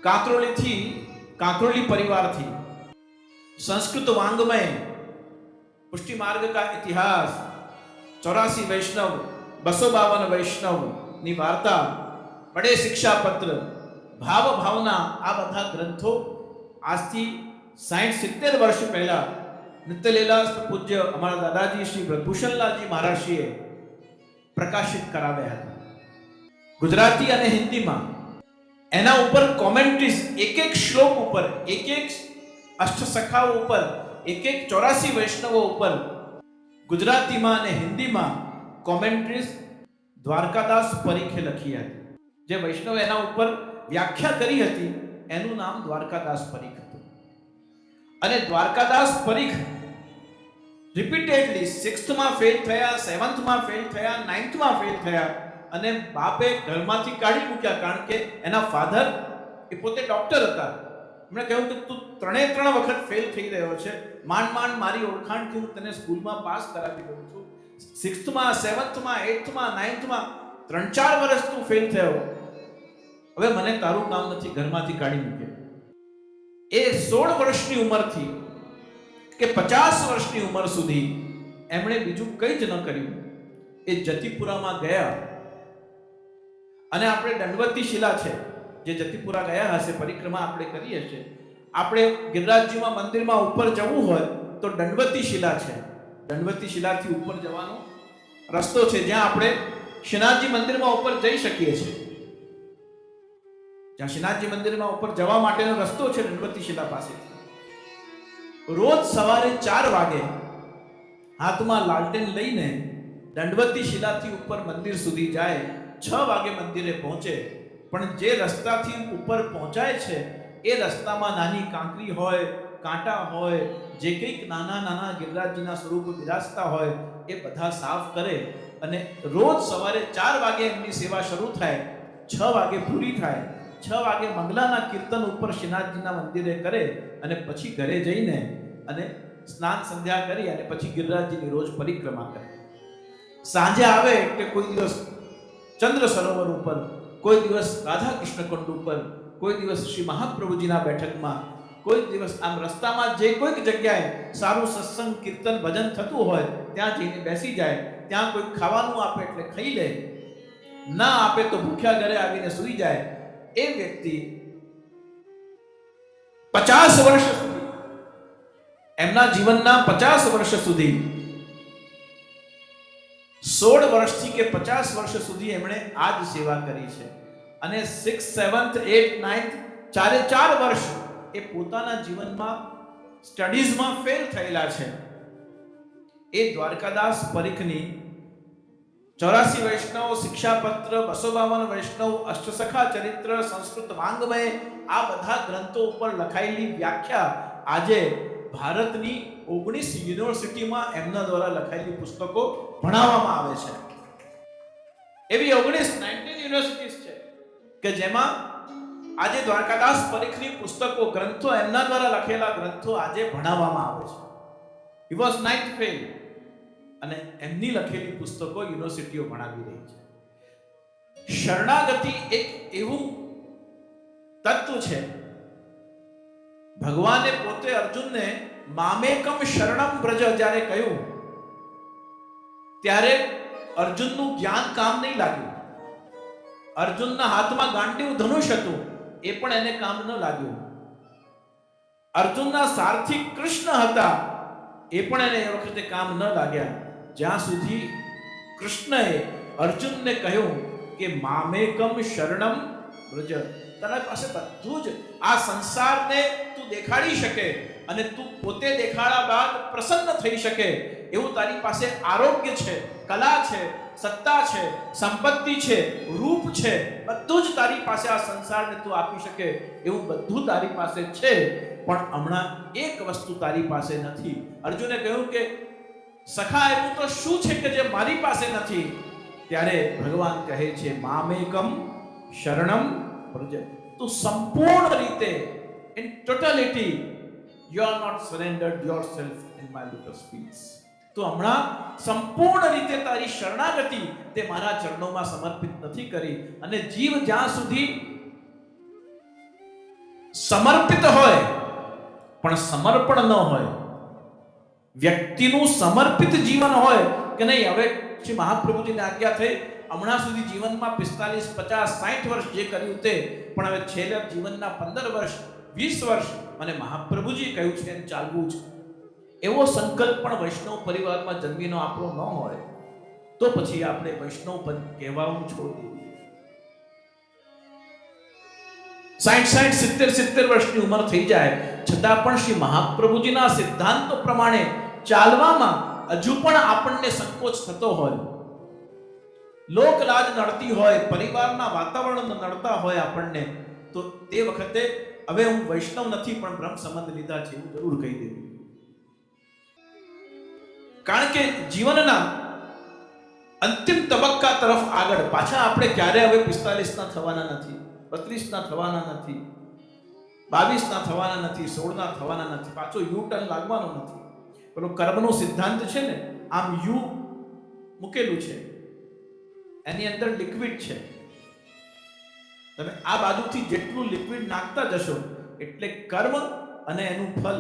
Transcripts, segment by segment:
कांकरोली परिवार थी संस्कृत वांग्मय पुष्टि मार्ग का इतिहास 84 वैष्णव 252 वैष्णव नी वार्ता बड़े शिक्षा पत्र भाव भावना आ बधा ग्रंथों आज थी 60-70 वर्ष पहला नित्यलीला पूज्य अमरा दादाजी श्री ब्रजभूषणलालजी महाराजश्रीए प्रकाशित कराव्या हता। गुजराती अने हिंदी में एना ऊपर कॉमेंट्रीज एक एक श्लोक ऊपर एक एक अष्टसखाओं ऊपर एक एक 84 वैष्णवों ऊपर गुजराती में अने हिंदी में कॉमेंट्रीज द्वारकादास परीखे लखी हती। जे वैष्णव एना ऊपर व्याख्या करी हती एनु नाम द्वारकादास परीख हतुं। अने द्वारकादास परीख रिपीटेडली 6th में फेल थया, 7th में फेल थया, 9th में फेल थया અને બાપે ઘરમાંથી કાઢી મૂક્યા કારણ કે એના ફાધર એ પોતે ડોક્ટર હતા। એમણે કહ્યું કે તું 3 વખત ફેલ થઈ રહ્યો છે, માંડ માંડ મારી ઓળખાણથી હું તને સ્કૂલમાં પાસ કરાવી દઉં છું। 6th માં 7th માં 8th માં 9th માં 3-4 વર્ષ તું ફેલ થયો, હવે મને તારું કામ નથી, ઘરમાંથી કાઢી મૂકે। એ 16 વર્ષની ઉંમરથી કે 50 વર્ષની ઉંમર સુધી એમણે બીજું કંઈ જ ન કર્યું। એ જતીપુરામાં ગયા અને આપણે દંડવતી શિલા છે જે જતીપુરા ગયા હશે, પરિક્રમા આપણે કરી હશે, આપણે ગિરિરાજજીમાં મંદિરમાં ઉપર જવું હોય તો દંડવતી શિલા છે, દંડવતી શિલાથી ઉપર જવાનો રસ્તો છે જ્યાં આપણે શ્રીનાથજી મંદિરમાં ઉપર જઈ શકીએ છીએ। જ્યાં શ્રીનાથજી મંદિરમાં ઉપર જવા માટેનો રસ્તો છે દંડવતી શિલા પાસેથી। રોજ સવારે 4 વાગે હાથમાં લાલટેન લઈને દંડવતી શિલાથી ઉપર મંદિર સુધી જાય, 6 વાગે મંદિરે પહોંચે। પણ જે રસ્તાથી ઉપર પહોંચાય છે એ રસ્તામાં નાની કાંકરી હોય, કાંટા હોય, જે કંઈક નાના નાના ગિરિરાજજીના સ્વરૂપ બિરાજતા હોય એ બધા સાફ કરે અને રોજ સવારે 4 વાગે એમની સેવા શરૂ થાય, 6 વાગે પૂરી થાય। 6 વાગે મંગલાના કીર્તન ઉપર શ્રીનાથજીના મંદિરે કરે અને પછી ઘરે જઈને અને સ્નાન સંધ્યા કરી અને પછી ગિરિરાજજીની રોજ પરિક્રમા કરે। સાંજે આવે કે કોઈ દિવસ चंद्र सरोवर ऊपर, कोई दिवस राधा कृष्ण कुंड ऊपर, कोई दिवस श्री महाप्रभुजीना बैठक में, कोई दिवस आम रस्ता में जे कोई जग्याए सारू सत्संग कीर्तन भजन थतुं होय त्यां जईने बेसी जाए, त्यां कोई खावानुं आपे एटले खाई ले, ना आपे तो भूख्या घरे आवीने सूई जाए। ए व्यक्ति 50 वर्ष सुधी एमना जीवनना 50 वर्ष सुधी 16 વર્ષથી કે 50 વર્ષ સુધી એમણે આ જ સેવા કરી છે અને 6th 7th 8th 9th 4 વર્ષ એ પોતાના જીવનમાં સ્ટડીઝમાં ફેલ થયેલા છે। એ દ્વારકાદાસ પરીખની 84 વૈષ્ણવ શિક્ષાપત્ર 252 વૈષ્ણવ અષ્ટસખા ચરિત્ર સંસ્કૃત વાંગ્મય આ બધા ગ્રંથો ઉપર લખાયેલી વ્યાખ્યા આજે ભારતની 19 યુનિવર્સિટીમાં એમના દ્વારા લખાયેલી પુસ્તકો ભણાવવામાં આવે છે। એવી 19 યુનિવર્સિટીઝ છે કે જેમાં આજે દ્વારકાદાસ પરીખની પુસ્તકો ગ્રંથો એમના દ્વારા લખેલા ગ્રંથો આજે ભણાવવામાં આવે છે। He was 9th fail અને એમની લખેલી પુસ્તકો યુનિવર્સિટીઓ ભણાવી રહી છે। શરણાગતિ એક એવું તત્વ છે, ભગવાને પોતે અર્જુનને મામેકમ શરણમ વ્રજ જ્યારે કહ્યું ત્યારે અર્જુનનું જ્ઞાન કામ નહીં લાગ્યું। અર્જુનના હાથમાં ગાંડીવ ધનુષ હતું એ પણ એને કામ ન લાગ્યું। અર્જુનના સારથી કૃષ્ણ હતા એ પણ એને એ વખતે કામ ન લાગ્યા જ્યાં સુધી કૃષ્ણએ અર્જુનને કહ્યું કે મામેકમ શરણમ વ્રજ, તારા પાસે બધું જ આ સંસારને તું દેખાડી શકે અને તું પોતે દેખાડા બાદ પ્રસન્ન થઈ શકે એવું તારી પાસે આરોગ્ય છે, કલા છે, સત્તા છે, સંપત્તિ છે, રૂપ છે, બધું જ તારી પાસે આ સંસારને તું આપી શકે એવું બધું તારી પાસે છે, પણ હમણાં એક વસ્તુ તારી પાસે નથી। અર્જુને કહ્યું કે સખા એવું તો શું છે કે જે મારી પાસે નથી? ત્યારે ભગવાન કહે છે મામેકમ શરણમ વ્રજ, તું સંપૂર્ણ રીતે in totality you are not surrendered yourself in my lotus feet। તો હમણાં સંપૂર્ણ રીતે તારી શરણાગતિ તે મારા ચરણોમાં સમર્પિત નથી કરી અને જીવ જ્યાં સુધી સમર્પિત હોય પણ સમર્પણ ન હોય, વ્યક્તિનું સમર્પિત જીવન હોય કે નહીં, હવે શ્રી મહાપ્રભુજીની આજ્ઞા થઈ, હમણાં સુધી જીવનમાં 45, 50, 60 વર્ષ જે કર્યું તે, પણ હવે છેલ્લા જીવનના 15 વર્ષ, 20 વર્ષ મને મહાપ્રભુજી કહ્યું છે એમ ચાલવું છે, એવો સંકલ્પ પણ વૈષ્ણવ પરિવારમાં જન્મીનો આપણો ન હોય તો પછી આપણે વૈષ્ણવ કહેવાનું છોડી દેવું. 60, 70 વર્ષની ઉંમર થઈ જાય છતાં પણ શ્રી મહાપ્રભુજીના સિદ્ધાંતો પ્રમાણે ચાલવામાં હજુ પણ આપણને સંકોચ થતો હોય, લોકલાજ નડતી હોય, પરિવારના વાતાવરણ નડતા હોય આપણને, તો તે વખતે હવે હું વૈષ્ણવ નથી પણ બ્રહ્મ સંબંધ લીધા છે એવું જરૂર કહી દેવું. કારણ કે જીવનના અંતિમ તબક્કા તરફ આગળ પાછા આપણે ક્યારે હવે 45 ના થવાના નથી, 32 ના થવાના નથી, 22 ના થવાના નથી, 16 ના થવાના નથી, પાછો યુ ટર્ન લાગવાનો નથી. પેલો કર્મનો સિદ્ધાંત છે ને, આમ યુ મૂકેલું છે, એની અંદર લિક્વિડ છે. તમે આ બાજુથી જેટલું લિક્વિડ નાખતા જશો એટલે કર્મ અને એનું ફલ,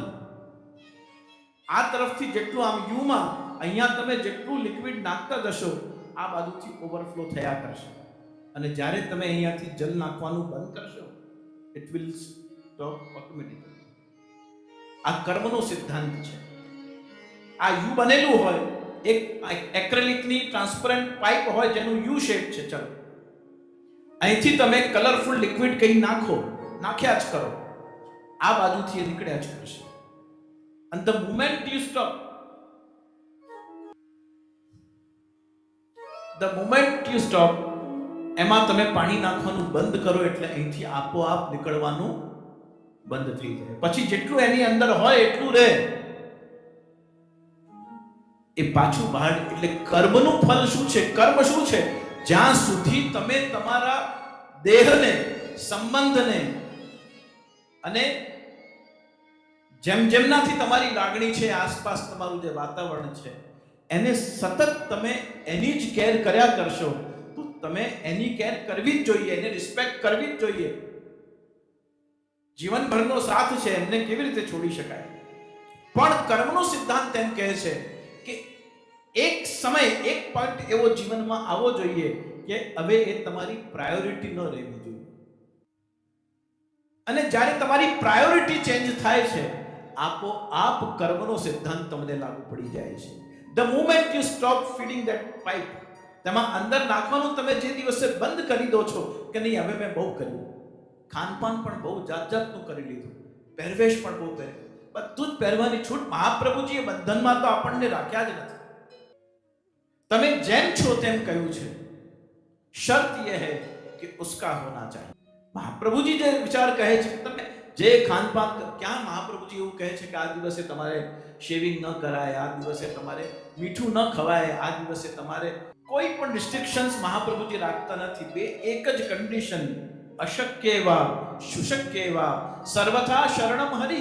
આ તરફથી જેટલું આમ યુમાં અહીંયા તમે જેટલું લિક્વિડ નાખતા જશો આ બાજુથી ઓવરફ્લો થયા કરશે, અને જ્યારે તમે અહીંયાથી જલ નાખવાનું બંધ કરશો ઇટ વિલ સ્ટોપ ઓટોમેટિકલી. આ કર્મનો સિદ્ધાંત છે. આ યુ બનેલું હોય, એક એક્રેલિકની ટ્રાન્સપરન્ટ પાઇપ હોય જેનું યુ શેપ છે, ચલો અહીંથી તમે કલરફુલ લિક્વિડ કઈ નાખો, નાખ્યા જ કરો, આ બાજુથી એ નીકળ્યા જ કરશે. And the moment you stop, એમાં તમે પાણી નાખવાનું બંધ કરો એટલે અહીંથી આપોઆપ નીકળવાનું બંધ થઈ જાય. પછી જેટલું એની અંદર હોય એટલું રહે, એ પાછું બહાર. એટલે કર્મનું ફલ શું છે? કર્મ શું છે? જ્યાં સુધી તમે તમારા દેહને, સંબંધને અને જેમનાથી તમારી લાગણી છે, આસપાસ તમારું જે વાતાવરણ છે, એને સતત તમે એની જ કેર કર્યા કરશો તો તમે એની કેર કરવી જ જોઈએ, એને રિસ્પેક્ટ કરવી જ જોઈએ. જીવનભરનો સાથ છે, એમને કેવી રીતે છોડી શકાય? પણ કર્મનો સિદ્ધાંત એમ કહે છે કે એક સમય, એક પોઈન્ટ એવો જીવનમાં આવવો જોઈએ કે હવે એ તમારી પ્રાયોરિટી ન રહેવી જોઈએ. અને જ્યારે તમારી પ્રાયોરિટી ચેન્જ થાય છે, આપોઆપ કર્મનો સિદ્ધાંત તમને લાગુ પડી જાય છે. The moment you stop feeding that pipe, તેમાં અંદર નાખવાનું તમે જે દિવસે બંધ કરી દો છો કે નહીં હવે મેં બહુ કર્યું, ખાનપાન પણ બહુ જાતનું કરી લીધું, પહેરવેશ પણ બહુ પહેર્યું, બધું જ પહેરવાની છૂટ મહાપ્રભુજીએ બંધનમાં તો આપણને રાખ્યા જ નથી. તમે જેમ છો તેમ કહ્યું છે, શર્ત એ હૈ કે ઉસકા હોના ચાહીએ. મહાપ્રભુજી જે વિચાર કહે છે, તમે જે ખાનપાન, ક્યાં મહાપ્રભુજી એવું કહે છે કે આ દિવસે તમારે શેવિંગ ન કરાય, આ દિવસે તમારે મીઠું ન ખવાય, આ દિવસે તમારે કોઈ પણ રિસ્ટ્રિક્શન્સ મહાપ્રભુજી રાખતા નથી. બે એક જ કન્ડિશન, અશક્ય વા શુશક્ય વા સર્વથા શરણમ હરિ.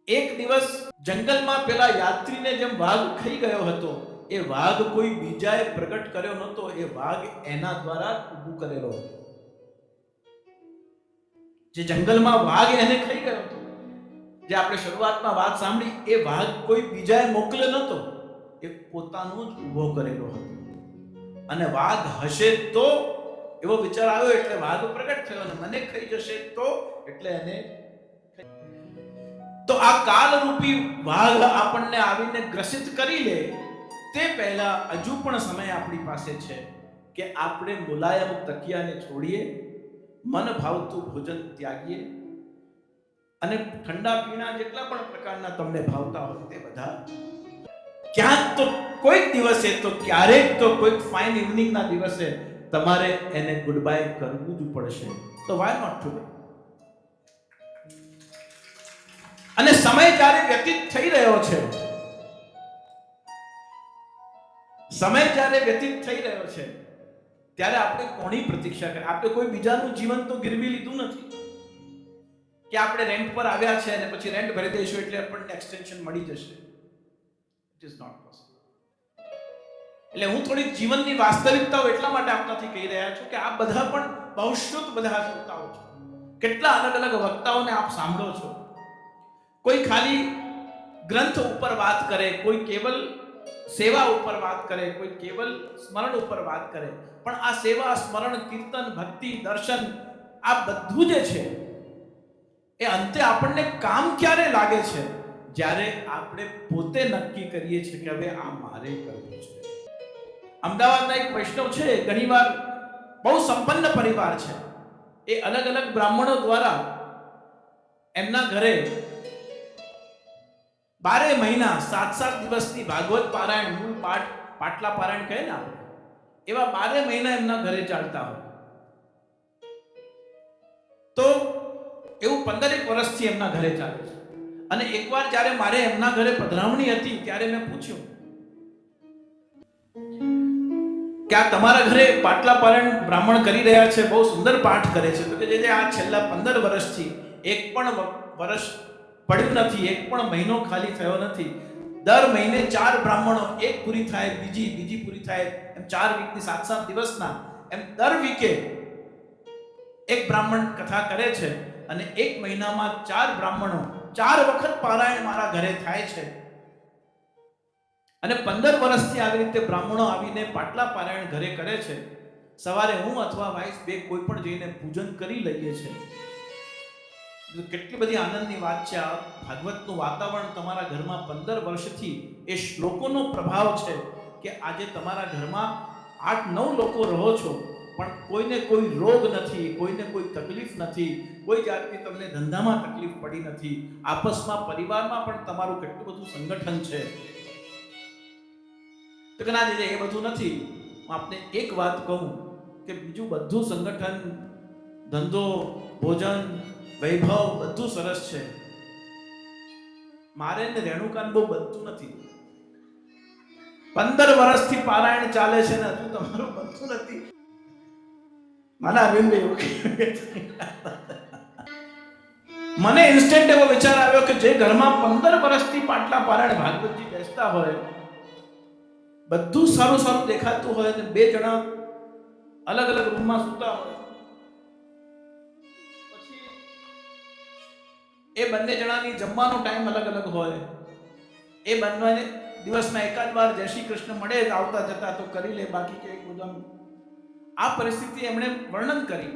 એક દિવસ જંગલમાં પેલા યાત્રીને જેમ વાઘ ખાઈ ગયો હતો, એ વાઘ કોઈ બીજાએ પ્રગટ કર્યો નહોતો, એ વાઘ એના દ્વારા ઊભું કરેલો હતો. જે જંગલમાં વાઘ એને ખાઈ ગયો હતો, જે આપણે શરૂઆતમાં વાત સાંભળી, એ વાઘ કોઈ બીજાએ મોકલ્યો નહોતો, એ પોતાનો જ ઊભો કરેલો હતો. અને વાઘ હશે તો એવો વિચાર આવ્યો એટલે વાઘ પ્રગટ થયો, અને મને ખાઈ જશે તો એટલે એને. તો આ કાલરૂપી વાઘ આપણને આવીને ગ્રસિત કરી લે તે પહેલા હજુ પણ સમય આપણી પાસે છે કે આપણે મુલાયમ તકિયાને છોડીએ, મન ભાવતું ભોજન ત્યાગીએ, અને ઠંડા પીણા જેટલા પણ પ્રકારના તમને ભાવતા હોય તે બધા ક્યાંક તો કોઈક દિવસે, તો ક્યારેક તો કોઈક ફાઇન ઇવનિંગના દિવસે તમારે એને ગુડ બાય કરવું જ પડશે. તો વાય નોટ ટુડે? અને સમય જ્યારે વ્યતીત થઈ રહ્યો છે, ત્યારે આપણે કોની પ્રતીક્ષા કરીએ? આપણે કોઈ બીજાનું જીવન તો ગીરવી લીધું નથી કે આપણે રેન્ટ પર આવ્યા છે અને પછી રેન્ટ ભરી દઈશું એટલે આપણને એક્સટેન્શન મળી જશે. It is not possible. એટલે હું થોડી જીવનની વાસ્તવિકતાઓ એટલા માટે આપનાથી કહી રહ્યા છું કે આ બધા પણ બહુશ્રુત બધા શ્રોતાઓ છે. કેટલા અલગ અલગ વક્તાઓને આપ સાંભળો છો. કોઈ ખાલી ગ્રંથ ઉપર વાત કરે, કોઈ કેવલ સેવા ઉપર વાત કરે, કોઈ કેવલ સ્મરણ ઉપર વાત કરે. પણ આ સેવા, સ્મરણ, કીર્તન, ભક્તિ, દર્શન આ બધું જે છે એ અંતે આપણને કામ ક્યારે લાગે છે? જ્યારે આપણે પોતે નક્કી કરીએ છીએ કે હવે આ મારે કરવું છે. અમદાવાદના એક વૈષ્ણવ છે, ઘણીવાર બહુ સંપન્ન પરિવાર છે. એ અલગ અલગ બ્રાહ્મણો દ્વારા એમના ઘરે 12 મહિના 7 દિવસની ભાગવત પારાયણ, મૂળ પાઠ, પાટલા પારાયણ કહે ને આપણે, એવા 12 મહિના એમના ઘરે ચાલતા હોય. તો એવું 15 વર્ષથી એમના ઘરે ચાલે છે. અને એકવાર જ્યારે મારે એમના ઘરે પધરામણી હતી ત્યારે મેં પૂછ્યું કે આ તમારા ઘરે પાટલા પારાયણ બ્રાહ્મણ કરી રહ્યા છે, બહુ સુંદર પાઠ કરે છે, તો કે જે આ છેલ્લા 15 વર્ષથી એક પણ વર્ષ પડ્યું નથી, એક પણ મહિનો ખાલી થયો નથી. દર મહિને 4 બ્રાહ્મણો, એક પૂરી થાય, બીજી પૂરી થાય, એમ 4 વીકની 7 દિવસના, એમ દર વીકે એક બ્રાહ્મણ કથા કરે છે. અને એક મહિનામાં 4 બ્રાહ્મણો 4 વખત પારાયણ મારા ઘરે થાય છે. અને 15 વર્ષથી આવી રીતે બ્રાહ્મણો આવીને પાટલા પારાયણ ઘરે કરે છે. સવારે હું અથવા વાઈફ બે કોઈ પણ જઈને પૂજન કરી લઈએ છે. કેટલી બધી આનંદની વાત છે. આ ભાગવતનું વાતાવરણ તમારા ઘરમાં 15 વર્ષથી એ શ્લોકોનો પ્રભાવ છે કે આજે તમારા ઘરમાં 8-9 લોકો રહો છો, પણ કોઈને કોઈ રોગ નથી, કોઈને કોઈ તકલીફ નથી, કોઈ જાતની તમને ધંધામાં તકલીફ પડી નથી. આપસમાં, પરિવારમાં પણ તમારું કેટલું બધું સંગઠન છે. તો કે ના દીદી, એ બધું નથી. હું આપને એક વાત કહું કે બીજું બધું સંગઠન, ધંધો, ભોજન, વૈભવ બધું સરસ છે. મારે ને રેણુકાન બહુ બધું નથી. 15 વર્ષથી પારાયણ ચાલે છે ને હજુ તમારું બધું નથી. મને અરવિંદભાઈ મને ઇન્સ્ટન્ટ એવો વિચાર આવ્યો કે જે ઘરમાં 15 વર્ષથી પાટલા પારાયણ ભાગવતજી બેસતા હોય, બધું સારું સારું દેખાતું હોય, ને 2 જણા અલગ અલગ રૂમમાં સૂતા હોય, પછી એ બંને જણાની જમવાનો ટાઈમ અલગ અલગ હોય, એ બંને દિવસમાં એકાદ વાર જય શ્રી કૃષ્ણ મળે, આવતા જતા તો કરી લે, બાકી કે બધું. આ પરિસ્થિતિ એમણે વર્ણન કરી.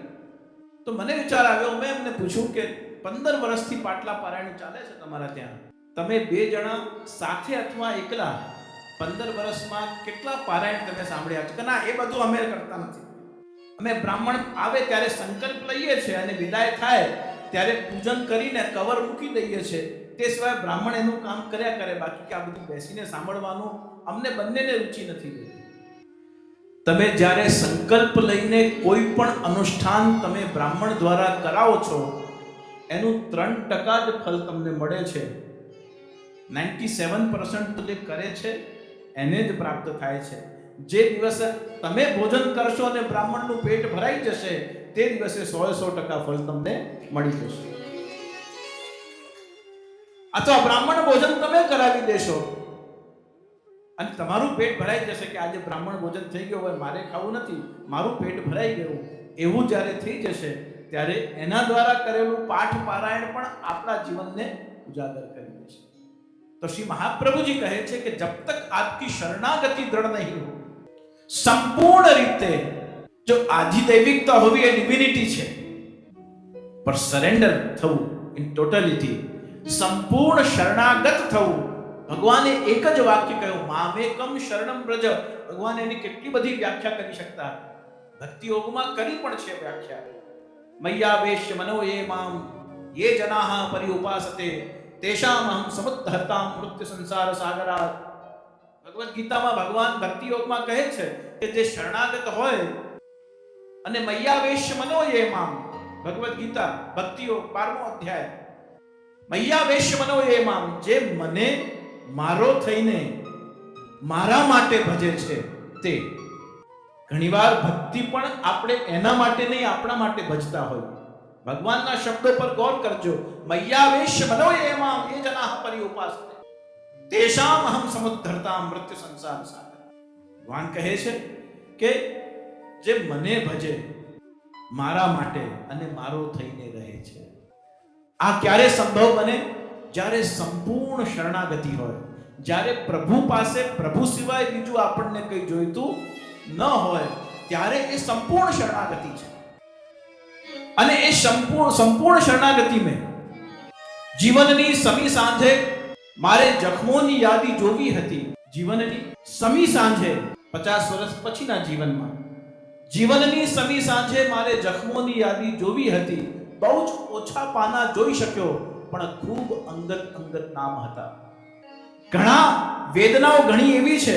તો મને વિચાર આવ્યો, મેં એમને પૂછ્યું કે 15 વર્ષથી પાટલા પારાયણ ચાલે છે તમારા ત્યાં, તમે 2 જણા સાથે અથવા એકલા 15 વર્ષમાં કેટલા પારાયણ તમે સાંભળ્યા છે? કે ના, એ બધું અમે કરતા નથી. અમે બ્રાહ્મણ આવે ત્યારે સંકલ્પ લઈએ છીએ અને વિદાય થાય ત્યારે પૂજન કરીને કવર મૂકી દઈએ છીએ. તે સિવાય બ્રાહ્મણ એનું કામ કર્યા કરે, બાકી કે આ બધું બેસીને સાંભળવાનું અમને બંનેને રુચિ નથી. તમે જ્યારે સંકલ્પ લઈને કોઈ પણ અનુષ્ઠાન તમે બ્રાહ્મણ દ્વારા કરાવો છો, એનું 3% જ ફળ તમને મળે છે. 97% જે કરે છે એને જ પ્રાપ્ત થાય છે. જે દિવસે તમે ભોજન કરશો અને બ્રાહ્મણનું પેટ ભરાઈ જશે, તે દિવસે 100% ફળ તમને મળી જશે. અથવા બ્રાહ્મણ ભોજન તમે કરાવી દેશો અને તમારું પેટ ભરાઈ જશે કે આજે બ્રાહ્મણ ભોજન થઈ ગયો હોય, મારે ખાવું નથી, મારું પેટ ભરાઈ ગયું, એવું જ્યારે થઈ જશે ત્યારે એના દ્વારા કરેલું પાઠ પારાયણ પણ આપણા જીવનને ઉજાગર કરી દેશે. તો શ્રી મહાપ્રભુજી કહે છે કે જબ તક આપકી શરણાગતિ દ્રઢ નહીં હો, સંપૂર્ણ રીતે જો આધિદૈવિકતા હોવી એ ડિવિનિટી છે, પર સરેન્ડર થવું ઇન ટોટલિટી, સંપૂર્ણ શરણાગત થવું. ભગવાને એક જ વાક્ય કહ્યું, મામેકમ શરણમ વ્રજ. ભગવાને એની કેટલી બધી વ્યાખ્યા કરી શકતા, ભક્તિ યોગમાં કરી પણ છે વ્યાખ્યા. મય્યાવેશ્ય મનો યે મામ યે જનાઃ પર્યુપાસતે તેષામ અહં સમુદ્ધરતામ મૃત્યુ સંસાર સાગરાત. ભગવદ ગીતામાં ભગવાન ભક્તિ યોગમાં કહે છે કે જે શરણાગત હોય અને મય્યાવેશ્ય મનો યે મામ, ભગવદ ગીતા ભક્તિ યોગ 12મો અધ્યાય, મય્યાવેશ્ય મનો યે મામ, જે મને મારો થઈને મારા માટે ભજે છે તે. ઘણીવાર ભક્તિ પણ આપણે એના માટે નહીં, આપણા માટે ભજતા હોય. ભગવાનના શબ્દો પર ગૌર કરજો. મય્યાવેશ્ય મનો યે મામ યે જનાઃ પર્યુપાસતે તેષામ અહં સમુદ્ધરતામ મૃત્યુ સંસાર સાગર. ભગવાન કહે છે કે જે મને ભજે, મારા માટે અને મારો થઈને રહે છે. આ ક્યારે સંભવ બને? જ્યારે સંપૂર્ણ શરણાગતિ હોય, જ્યારે પ્રભુ પાસે પ્રભુ સિવાય બીજું આપણને કંઈ જોઈતું ન હોય, ત્યારે એ સંપૂર્ણ શરણાગતિ છે. અને એ સંપૂર્ણ શરણાગતિ મેં જીવનની સમી સાંજે મારે જખમોની યાદી જોવી હતી. જીવનની સમી સાંજે 50 વર્ષ પછીના જીવનની સમી સાંજે મારે જખમોની યાદી જોવી હતી. બહુ જ ઓછા પાના જોઈ શક્યો, પણ ખૂબ અંગત નામ હતા. ઘણા વેદનાઓ ઘણી એવી છે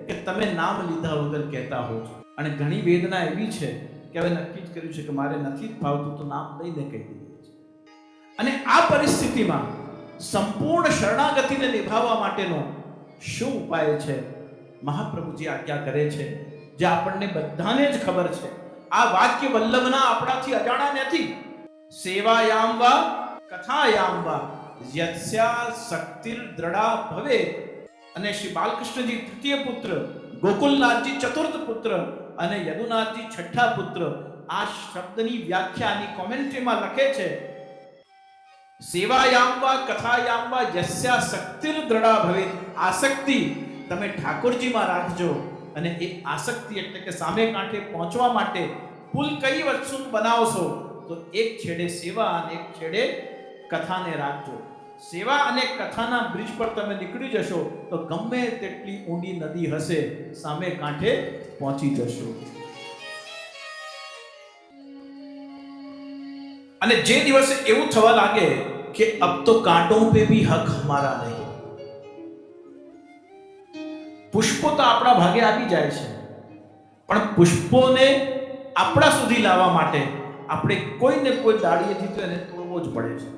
કે તમે નામ લીધા વગર કહેતા હો છો, અને ઘણી વેદના એવી છે કે હવે નક્કી જ કર્યું છે કે મારે નથી જ ભાવતું તો નામ લઈને કહી દઈએ છે. અને આ પરિસ્થિતિમાં સંપૂર્ણ શરણાગતિને નિભાવવા માટેનો શું ઉપાય છે? મહાપ્રભુજી આજ્ઞા કરે છે, જે આપણને બધાને જ ખબર છે. આ વાક્ય વલ્લભના આપણાથી અજાણા નથી. સેવાયામ વા કથાયામ વા યસ્યા શક્તિર દ્રઢા ભવે. અને શ્રી બાલકૃષ્ણજી તૃતીય પુત્ર, ગોકુલનાથજી ચતુર્થ પુત્ર અને યદુનાથજી છઠ્ઠા પુત્ર. આ શબ્દની વ્યાખ્યાની કોમેન્ટ્રીમાં લખે છે, સેવાયામ વા કથાયામ વા યસ્યા શક્તિર દ્રઢા ભવે. આસક્તિ તમે ઠાકોરજીમાં રાખજો, અને એ આસક્તિ એટલે કે સામે કાંઠે પહોંચવા માટે પુલ કઈ વસ્તુ બનાવશો તો એક છેડે સેવા અને એક છેડે કથાને રાખજો. સેવા અને કથાના બ્રિજ પર તમે નીકળી જશો તો ગમે તેટલી ઊંડી નદી હશે, સામે કાંઠે પહોંચી જશો. અને જે દિવસે એવું થવા લાગે કે અબ તો કાંટોं पे भी हक हमारा नहीं, પુષ્પો તો આપણા ભાગે આવી જાય છે, પણ પુષ્પોને આપણા સુધી લાવવા માટે આપણે કોઈને કોઈ ડાળીએથી તો એને તોડવો જ પડે છે.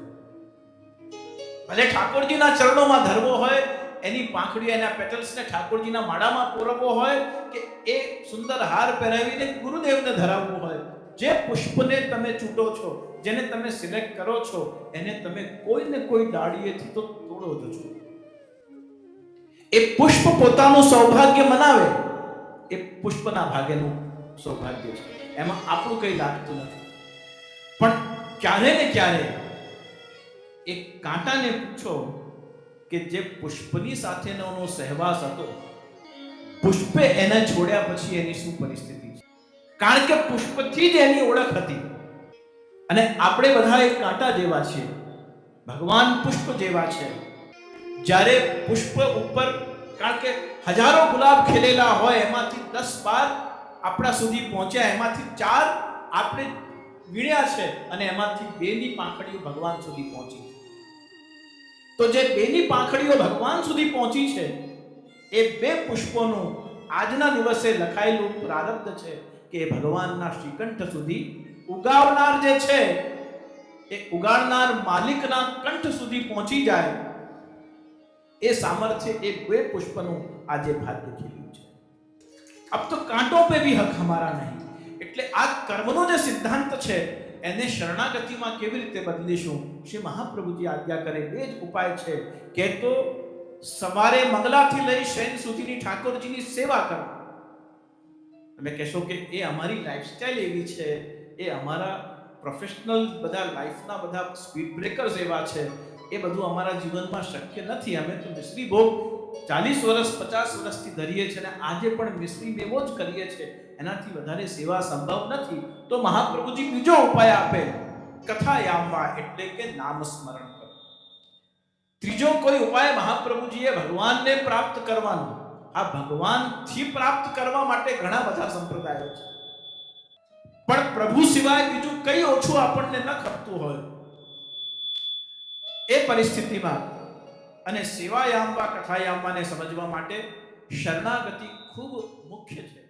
ભલે ઠાકોરજીના ચરણોમાં ધરવો હોય, એની પાંખડીઓ એના પેટલ્સને ઠાકોરજીના માળામાં પોરવવો હોય, કે એ સુંદર હાર પહેરાવીને ગુરુદેવને ધરાવવું હોય, જે પુષ્પને તમે ચૂંટો છો, જેને તમે સિલેક્ટ કરો છો, એને તમે કોઈને કોઈ ડાળીએથી તો તોડો જ છો. એ પુષ્પ પોતાનું સૌભાગ્ય મનાવે, એ પુષ્પના ભાગ્યનું સૌભાગ્ય છે, એમાં આપણું કંઈ લાગતું નથી. પણ ક્યારે ને ક્યારે એક કાંટાને પૂછો કે જે પુષ્પની સાથેનો સહવાસ હતો, પુષ્પે એને છોડ્યા પછી એની શું પરિસ્થિતિ છે? કારણ કે પુષ્પથી જ એની ઓળખ હતી. અને આપણે બધા એક કાંટા જેવા છીએ, ભગવાન પુષ્પ જેવા છે. જ્યારે પુષ્પ ઉપર, કારણ કે હજારો ગુલાબ ખીલેલા હોય, એમાંથી 10-12 આપણા સુધી પહોંચ્યા, એમાંથી 4 આપણે વીણ્યા છે, અને એમાંથી 2ની પાંખડીઓ ભગવાન સુધી પહોંચી. તો જે 2ની પાંખડીઓ ભગવાન સુધી પહોંચી છે, એ 2 પુષ્પોનું આજના દિવસે લખાયેલું પ્રારબ્ધ છે કે ભગવાનના શ્રીકંઠ સુધી ઉગાવનાર જે છે, એ ઉગાડનાર માલિકના કંઠ સુધી પહોંચી જાય, એ સામર્થ્ય એ 2 પુષ્પનું આજે ભાગ્ય ખીલ્યું છે. અબ તો કાંટોं पे भी हक हमारा नहीं. એટલે આ કર્મનો જે સિદ્ધાંત છે, એને શરણાગતિમાં કેવી રીતે બદલીશું? શ્રી મહાપ્રભુજી આજ્ઞા કરે 2 જ ઉપાય છે કે તો સવારે મંગલાથી લઈ શયન સુધીની ઠાકોરજીની સેવા કરો. તમે કહેશો કે એ અમારી લાઈફસ્ટાઈલ એવી છે, એ અમારા પ્રોફેશનલ બધા લાઈફના બધા સ્પીડ બ્રેકર્સ એવા છે, એ બધું અમારા જીવનમાં શક્ય નથી. અમે તો મિશ્રી ભોગ 40 વર્ષ 50 વર્ષથી ધરીએ છીએ, અને આજે પણ મિશ્રી મેવો જ કરીએ છીએ, એનાથી વધારે સેવા સંભવ નથી. તો મહાપ્રભુજી બીજો ઉપાય આપે, કથાયામવા, એટલે કે નામ સ્મરણ કરો. ત્રીજો કોઈ ઉપાય મહાપ્રભુજીએ ભગવાનને પ્રાપ્ત કરવાનો. આ ભગવાનથી પ્રાપ્ત કરવા માટે ઘણા બધા સંપ્રદાયો છે, પણ પ્રભુ સિવાય બીજું કઈ ઓછું આપણને ન ખપતું હોય, એ પરિસ્થિતિમાં અને સેવાયામવા કથાયામવાને સમજવા માટે શરણાગતિ ખૂબ મુખ્ય છે.